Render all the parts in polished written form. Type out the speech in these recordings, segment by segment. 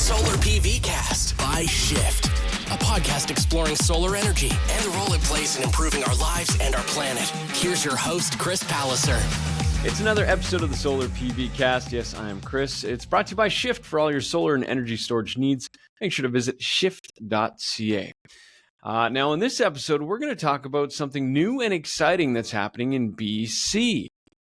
Solar PVcast by Shift, a podcast exploring solar energy and the role it plays in improving our lives and our planet. Here's your host, Chris Palliser. It's another episode of the Solar PVcast. Yes, I am Chris. It's brought to you by Shift for all your solar and energy storage needs. Make sure to visit shift.ca. Now, in this episode, we're going to talk about something new and exciting that's happening in BC.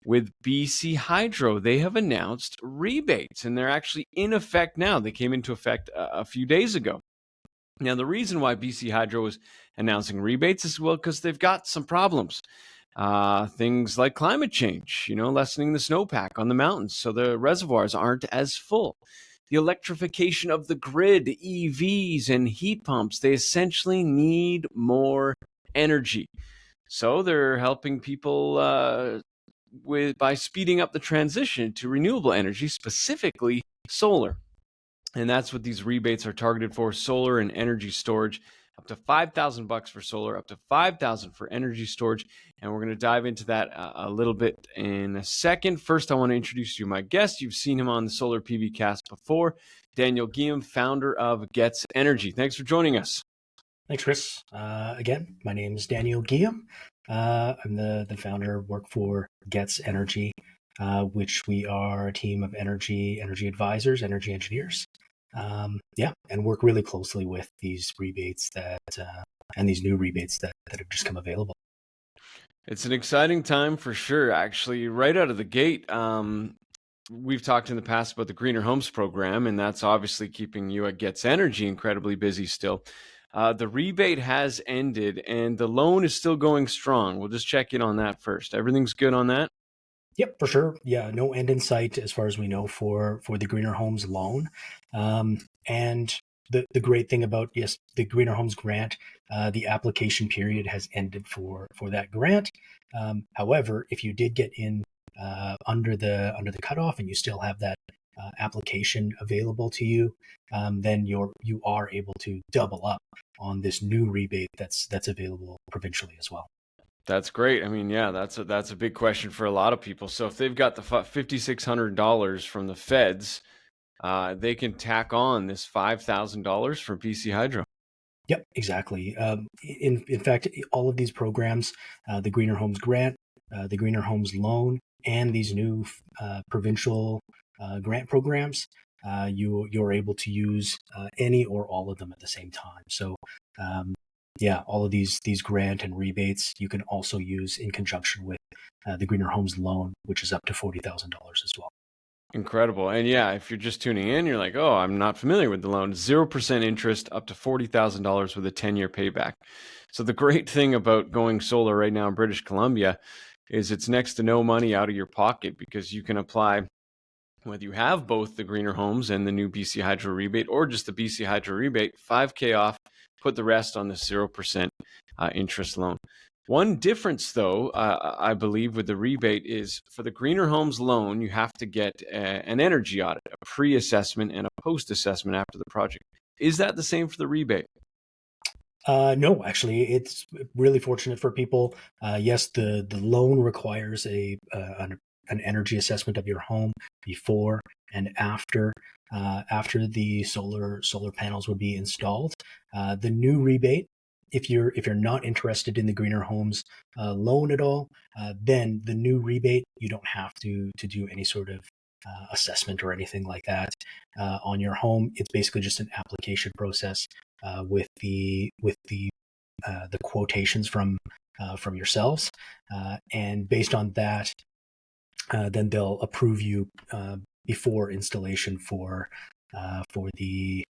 With BC Hydro, they have announced rebates, and they're actually in effect now. They came into effect a few days ago. Now, the reason why BC Hydro is announcing rebates is, well, because they've got some problems. Things like climate change, lessening the snowpack on the mountains so the reservoirs aren't as full. The electrification of the grid, EVs and heat pumps, they essentially need more energy. So they're helping people by speeding up the transition to renewable energy, specifically solar. And that's what these rebates are targeted for: solar and energy storage. Up to $5,000 for solar, up to $5,000 for energy storage. And we're going to dive into that a little bit in a second. First, I want to introduce you to my guest. You've seen him on the Solar PVcast before. Daniel Giam, founder of Gets Energy. Thanks for joining us. Thanks, Chris. Again, my name is Daniel Giam. I'm the founder, work for Gets Energy, which we are a team of energy advisors, energy engineers. And work really closely with these rebates and these new rebates that have just come available. It's an exciting time for sure. Actually, right out of the gate, we've talked in the past about the Greener Homes program, and that's obviously keeping you at Gets Energy incredibly busy still. The rebate has ended, and the loan is still going strong. We'll just check in on that first. Everything's good on that? Yep, for sure. Yeah, no end in sight as far as we know for the Greener Homes loan. And the great thing about, yes, the Greener Homes grant, the application period has ended for that grant. However, if you did get in under the cutoff and you still have that application available to you, then you are able to double up on this new rebate that's available provincially as well. That's great. I mean, yeah, that's a big question for a lot of people. So if they've got the $5,600 from the feds, they can tack on this $5,000 from BC Hydro. Yep, exactly. In fact, all of these programs, the Greener Homes grant, the Greener Homes loan, and these new provincial grant programs, you're able to use any or all of them at the same time. So all of these grant and rebates you can also use in conjunction with the Greener Homes loan, which is up to $40,000 as well. Incredible. And yeah, if you're just tuning in, you're like, oh, I'm not familiar with the loan. 0% interest up to $40,000 with a 10-year payback. So the great thing about going solar right now in British Columbia is it's next to no money out of your pocket, because you can apply whether you have both the Greener Homes and the new BC Hydro rebate, or just the BC Hydro rebate, $5,000 off, put the rest on the 0% interest loan. One difference, though, I believe, with the rebate is for the Greener Homes loan, you have to get an energy audit, a pre-assessment and a post-assessment after the project. Is that the same for the rebate? No, actually, it's really fortunate for people. Yes, the loan requires an energy assessment of your home before and after the solar panels would be installed. The new rebate, if you're not interested in the Greener Homes loan at all, then the new rebate, you don't have to do any sort of assessment or anything like that on your home. It's basically just an application process with the quotations from yourselves, and based on that, then they'll approve you before installation for the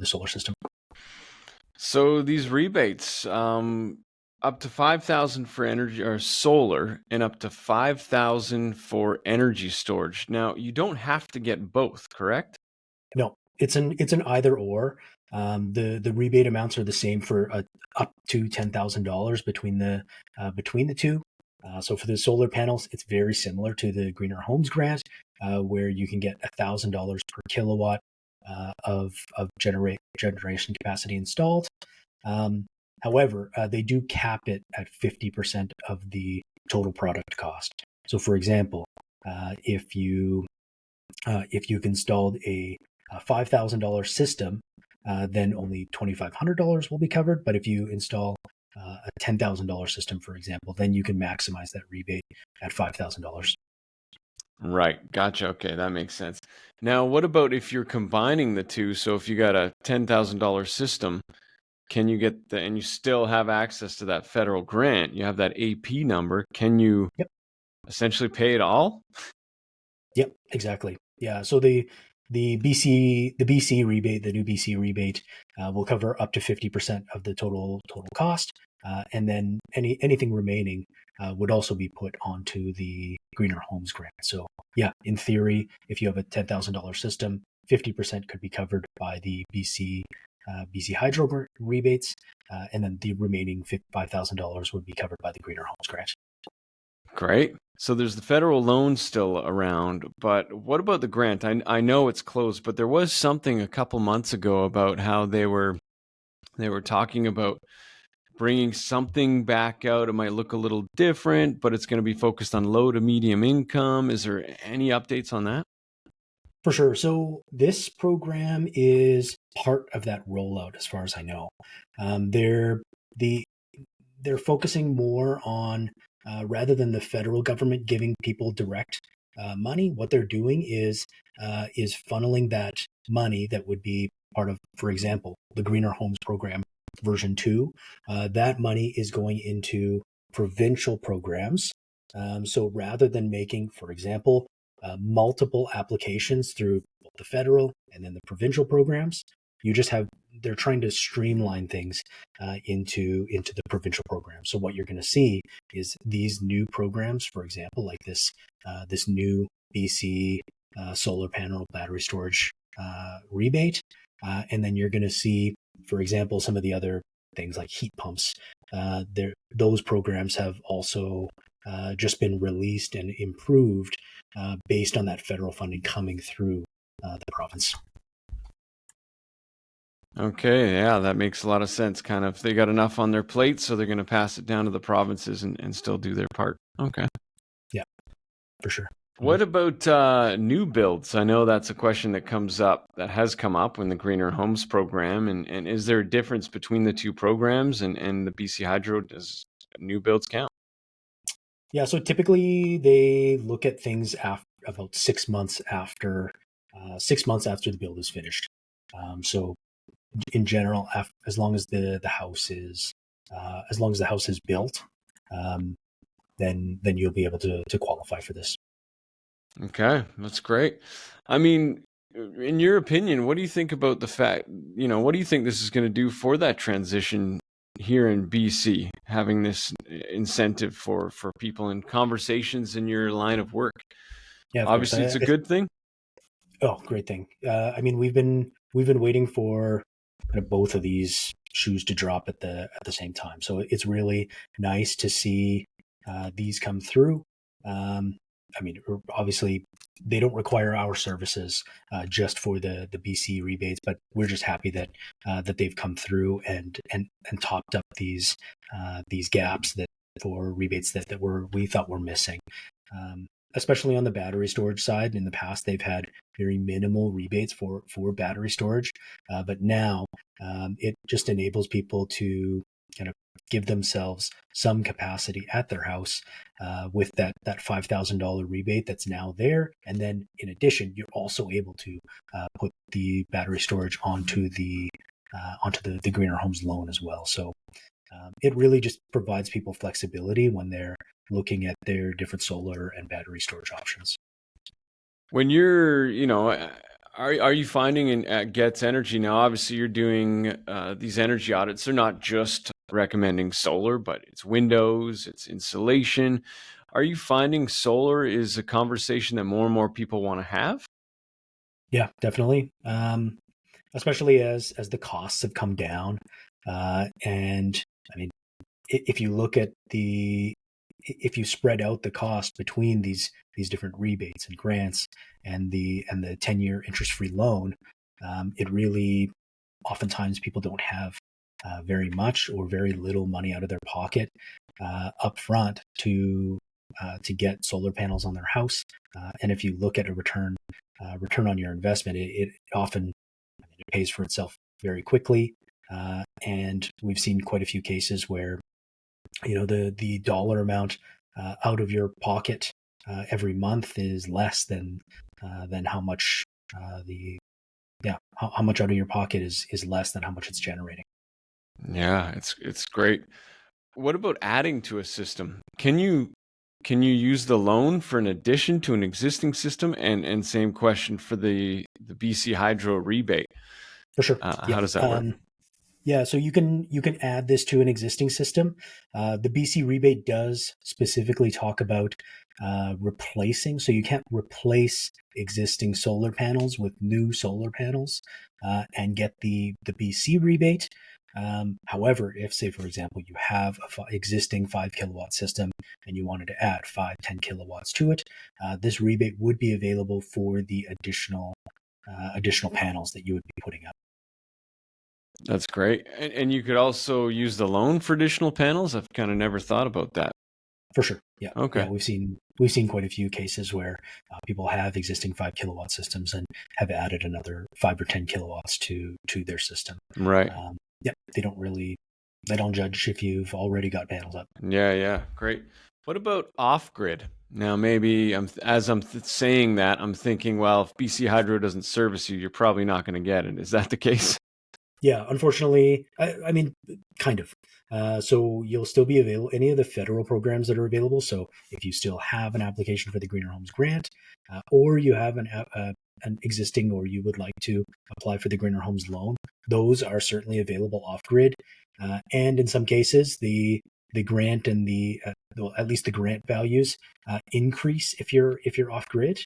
solar system. So these rebates, up to $5,000 for energy or solar, and up to $5,000 for energy storage. Now, you don't have to get both, correct? No, it's an either or. The rebate amounts are the same for up to $10,000 between the two. So for the solar panels, it's very similar to the Greener Homes grant, where you can get $1,000 per kilowatt of generation capacity installed. However, they do cap it at 50% of the total product cost. So, for example, if you've installed a $5,000 system, then only $2,500 will be covered. But if you install a $10,000 system, for example, then you can maximize that rebate at $5,000. Right. Gotcha. Okay, that makes sense. Now, what about if you're combining the two? So if you got a $10,000 system, can you get and you still have access to that federal grant? You have that AP number. Can you Yep. essentially pay it all? Yep, exactly. Yeah. So the BC rebate, the new BC rebate, will cover up to 50% of the total cost, and then anything remaining would also be put onto the Greener Homes grant. So yeah, in theory, if you have a $10,000 system, 50% could be covered by the BC Hydro rebates, and then the remaining $5,000 would be covered by the Greener Homes grant. Great. So there's the federal loan still around, but what about the grant? I know it's closed, but there was something a couple months ago about how they were talking about bringing something back out. It might look a little different, but it's going to be focused on low to medium income. Is there any updates on that? For sure. So this program is part of that rollout, as far as I know. They're focusing more on rather than the federal government giving people direct money. What they're doing is funneling that money that would be part of, for example, the Greener Homes program version 2. That money is going into provincial programs. So rather than making, for example, multiple applications through the federal and then the provincial programs, you just have, they're trying to streamline things into the provincial program. So what you're going to see is these new programs, for example, like this new BC solar panel battery storage rebate, and then you're going to see, for example, some of the other things like heat pumps. Those programs have also just been released and improved based on that federal funding coming through the province. Okay, yeah, that makes a lot of sense. Kind of, they got enough on their plate, so they're going to pass it down to the provinces and still do their part. Okay. Yeah, for sure. What about new builds? I know that's a question that has come up in the Greener Homes program. And is there a difference between the two programs and the BC Hydro? Does new builds count? Yeah, so typically they look at things about 6 months after 6 months after the build is finished. So in general, as long as the house is built, then you'll be able to qualify for this. Okay, that's great. I mean, in your opinion, what do you think about the fact, what do you think this is going to do for that transition here in BC, having this incentive for people in conversations in your line of work? Yeah, obviously it's a good thing. Oh, great thing. I mean, we've been waiting for kind of both of these shoes to drop at the same time. So it's really nice to see these come through. I mean, obviously, they don't require our services just for the BC rebates, but we're just happy that they've come through and topped up these gaps that for rebates that we thought were missing. Especially on the battery storage side. In the past, they've had very minimal rebates for battery storage, but now it just enables people to kind of give themselves some capacity at their house with that $5,000 rebate that's now there. And then in addition, you're also able to put the battery storage onto the Greener Homes loan as well. So it really just provides people flexibility when they're looking at their different solar and battery storage options. When you're, are you finding at Gets Energy now, obviously you're doing these energy audits. They're not just recommending solar, but it's windows, it's insulation. Are you finding solar is a conversation that more and more people want to have? Yeah, definitely. Especially as the costs have come down. And I mean, if you look at if you spread out the cost between these different rebates and grants and the 10-year interest-free loan, it really, oftentimes people don't have very much or very little money out of their pocket up front to get solar panels on their house. And if you look at a return return on your investment, it often it pays for itself very quickly. And we've seen quite a few cases where, the dollar amount out of your pocket every month is less than how much how much out of your pocket is less than how much it's generating. Yeah, it's great. What about adding to a system? Can you use the loan for an addition to an existing system? And same question for the BC Hydro rebate. For sure. How does that work? Yeah, so you can add this to an existing system. The BC rebate does specifically talk about replacing, so you can't replace existing solar panels with new solar panels and get the BC rebate. However, if, say, for example, you have a existing 5 kilowatt system and you wanted to add 10 kilowatts to it, this rebate would be available for the additional panels that you would be putting up. That's great. And you could also use the loan for additional panels. I've kind of never thought about that. For sure. Yeah. Okay. Yeah, we've seen quite a few cases where people have existing 5 kilowatt systems and have added another 5 or 10 kilowatts to their system. Right. Yeah. They don't judge if you've already got panels up. Yeah. Great. What about off-grid? Now, maybe as I'm saying that, I'm thinking, well, if BC Hydro doesn't service you, you're probably not going to get it. Is that the case? Yeah, unfortunately, I mean, kind of. So you'll still be available, any of the federal programs that are available. So if you still have an application for the Greener Homes Grant, or you have an existing, or you would like to apply for the Greener Homes loan, those are certainly available off grid. And in some cases, the grant and at least the grant values increase if you're off grid.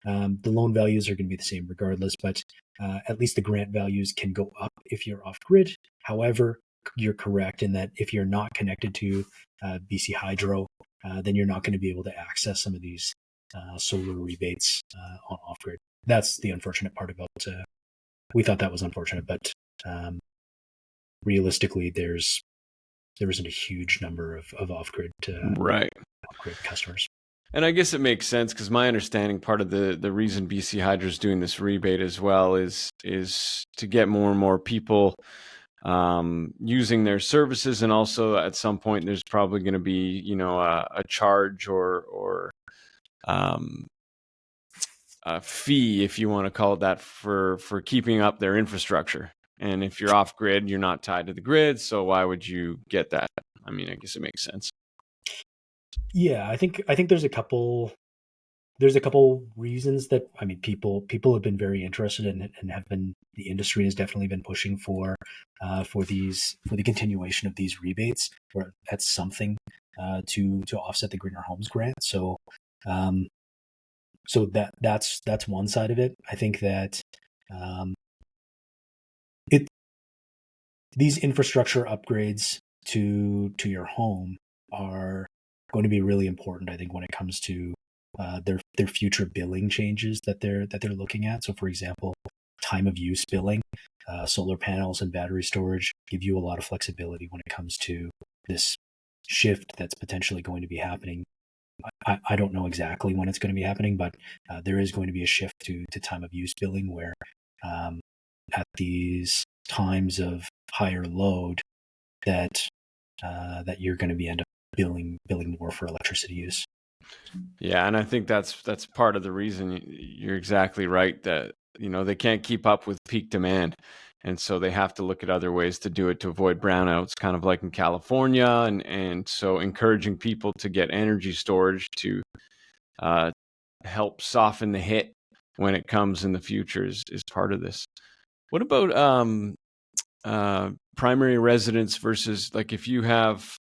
The loan values are going to be the same regardless, but at least the grant values can go up if you're off grid. However, you're correct in that if you're not connected to BC Hydro, then you're not going to be able to access some of these solar rebates on off grid. That's the unfortunate part about. We thought that was unfortunate, but realistically, there isn't a huge number of off grid customers. And I guess it makes sense because my understanding, part of the reason BC Hydro is doing this rebate as well is to get more and more people using their services, and also at some point there's probably going to be a charge or a fee, if you want to call it that, for keeping up their infrastructure. And if you're off grid, you're not tied to the grid, so why would you get that? I mean, I guess it makes sense. Yeah, I think there's a couple reasons that, I mean, people have been very interested in it, and the industry has definitely been pushing for the continuation of these rebates, or that's something to offset the Greener Homes Grant. So that's one side of it. I think that these infrastructure upgrades to your home are going to be really important, I think, when it comes to their future billing changes that they're looking at. So, for example, time of use billing, solar panels and battery storage give you a lot of flexibility when it comes to this shift that's potentially going to be happening. I don't know exactly when it's going to be happening, but there is going to be a shift to time of use billing where at these times of higher load that you're going to be end up billing more for electricity use. Yeah, and I think that's part of the reason. You're exactly right that they can't keep up with peak demand, and so they have to look at other ways to do it to avoid brownouts, kind of like in California, and so encouraging people to get energy storage to help soften the hit when it comes in the future is part of this. What about primary residence versus, like, if you have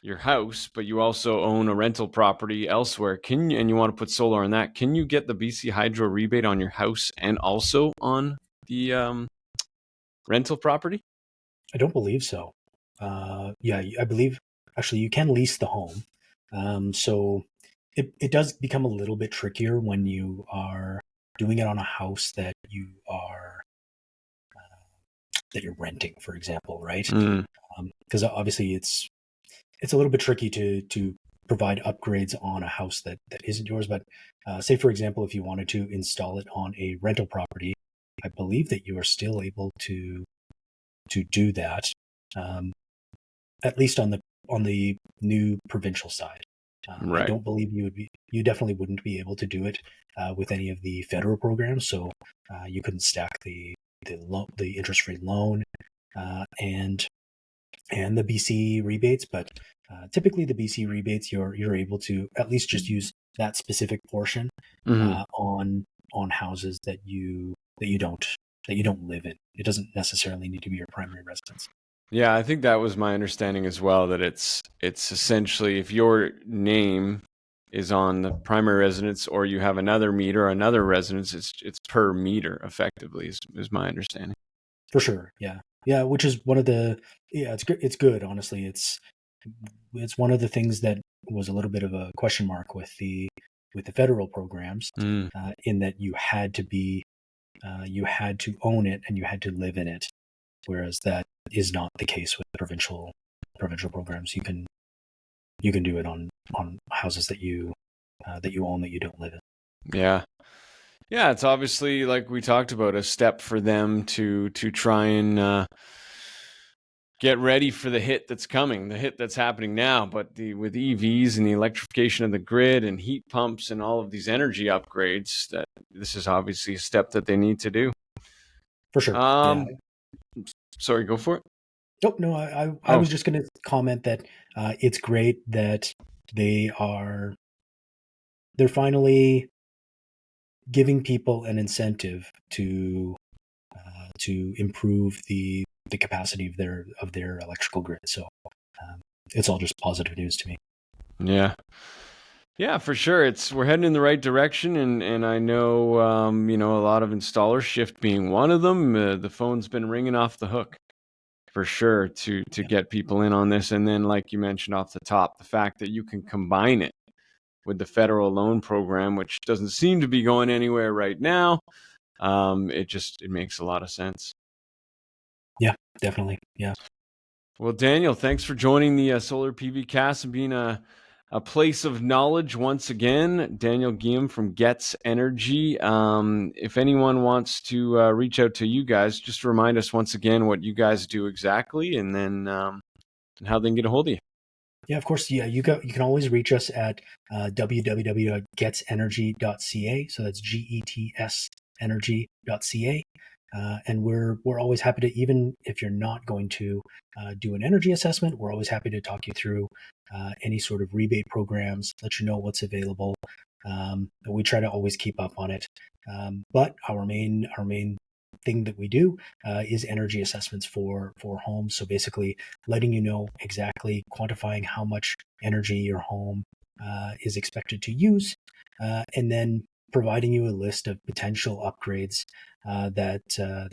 your house, but you also own a rental property elsewhere, and you want to put solar on that, can you get the BC Hydro rebate on your house and also on the rental property? I don't believe so. Yeah, I believe actually you can lease the home. So it does become a little bit trickier when you are doing it on a house that you are that you're renting, for example, right? Because obviously it's a little bit tricky to provide upgrades on a house that isn't yours. But say, for example, if you wanted to install it on a rental property, I believe that you are still able to do that, at least on the new provincial side. I Right. don't believe you definitely wouldn't be able to do it with any of the federal programs. So you couldn't stack the interest-free loan and the BC rebates, but typically the BC rebates, you're able to at least just use that specific portion on houses that you don't live in. It doesn't necessarily need to be your primary residence. Yeah, I think that was my understanding as well, that it's essentially if your name is on the primary residence or you have another meter or another residence, it's per meter effectively is my understanding. For sure. Yeah, which is one of the it's good, honestly. It's one of the things that was a little bit of a question mark with the federal programs, in that you had to own it and you had to live in it, whereas that is not the case with provincial programs. You can do it on houses that you own that you don't live in. Yeah, it's obviously, like we talked about, a step for them to try and get ready for the hit that's coming, the hit that's happening now. But with EVs and the electrification of the grid and heat pumps and all of these energy upgrades, that this is obviously a step that they need to do. For sure. Sorry, go for it. Oh, no, I was just going to comment that it's great that they're finally giving people an incentive to improve the capacity of their electrical grid. So it's all just positive news to me. Yeah, for sure. We're heading in the right direction, and I know a lot of installers, Shift being one of them. The phone's been ringing off the hook for sure to get people in on this. And then, like you mentioned off the top, the fact that you can combine it with the federal loan program, which doesn't seem to be going anywhere right now. It makes a lot of sense. Yeah, definitely. Yeah. Well, Daniel, thanks for joining the Solar PVcast and being a place of knowledge once again. Daniel Giam from Gets Energy. If anyone wants to reach out to you guys, just remind us once again what you guys do exactly, and then and how they can get a hold of you. Yeah, of course. Yeah, you can always reach us at www.getsenergy.ca. So that's GETS energy.ca. And we're always happy to, even if you're not going to do an energy assessment, we're always happy to talk you through any sort of rebate programs, let you know what's available. We try to always keep up on it. But our main thing that we do is energy assessments for homes. So basically letting you know exactly, quantifying how much energy your home is expected to use, and then providing you a list of potential upgrades that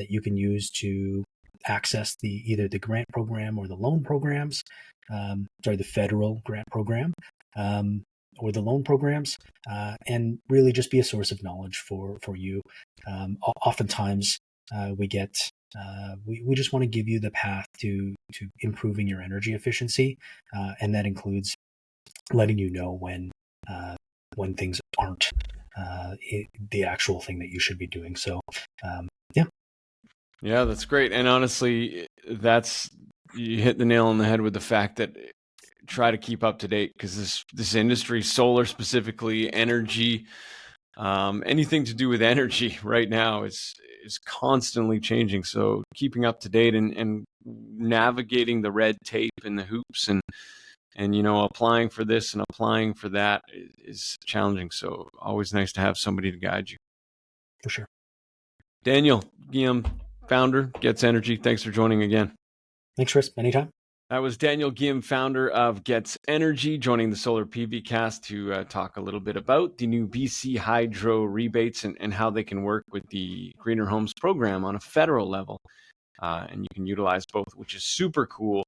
you can use to access either the grant program or the loan programs, the federal grant program, or the loan programs, and really just be a source of knowledge for you. Oftentimes we just want to give you the path to improving your energy efficiency, and that includes letting you know when things aren't the actual thing that you should be doing. So yeah, that's great. And honestly, you hit the nail on the head with the fact that try to keep up to date, because this industry, solar specifically, energy, anything to do with energy right now is constantly changing. So keeping up to date and navigating the red tape and the hoops and applying for this and applying for that is challenging. So always nice to have somebody to guide you. For sure. Daniel Giam, founder, Gets Energy. Thanks for joining again. Thanks, Chris. Anytime. That was Daniel Giam, founder of Gets Energy, joining the Solar PVcast to talk a little bit about the new BC Hydro rebates and how they can work with the Greener Homes program on a federal level. And you can utilize both, which is super cool.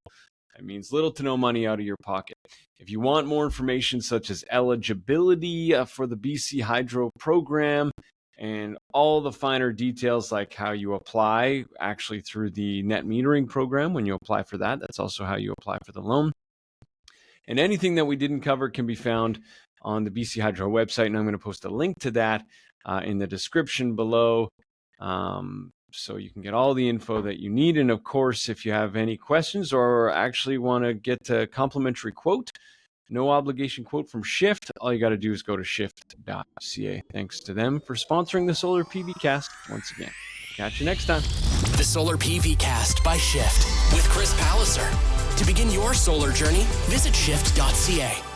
It means little to no money out of your pocket. If you want more information such as eligibility for the BC Hydro program and all the finer details like how you apply actually through the net metering program when you apply for that, that's also how you apply for the loan. And anything that we didn't cover can be found on the BC Hydro website, and I'm going to post a link to that in the description below, so you can get all the info that you need. And of course, if you have any questions or actually want to get a complimentary quote, no obligation quote from Shift, all you got to do is go to shift.ca. Thanks to them for sponsoring the Solar PVcast once again. Catch you next time. The Solar PVcast by Shift with Chris Palliser. To begin your solar journey, visit shift.ca.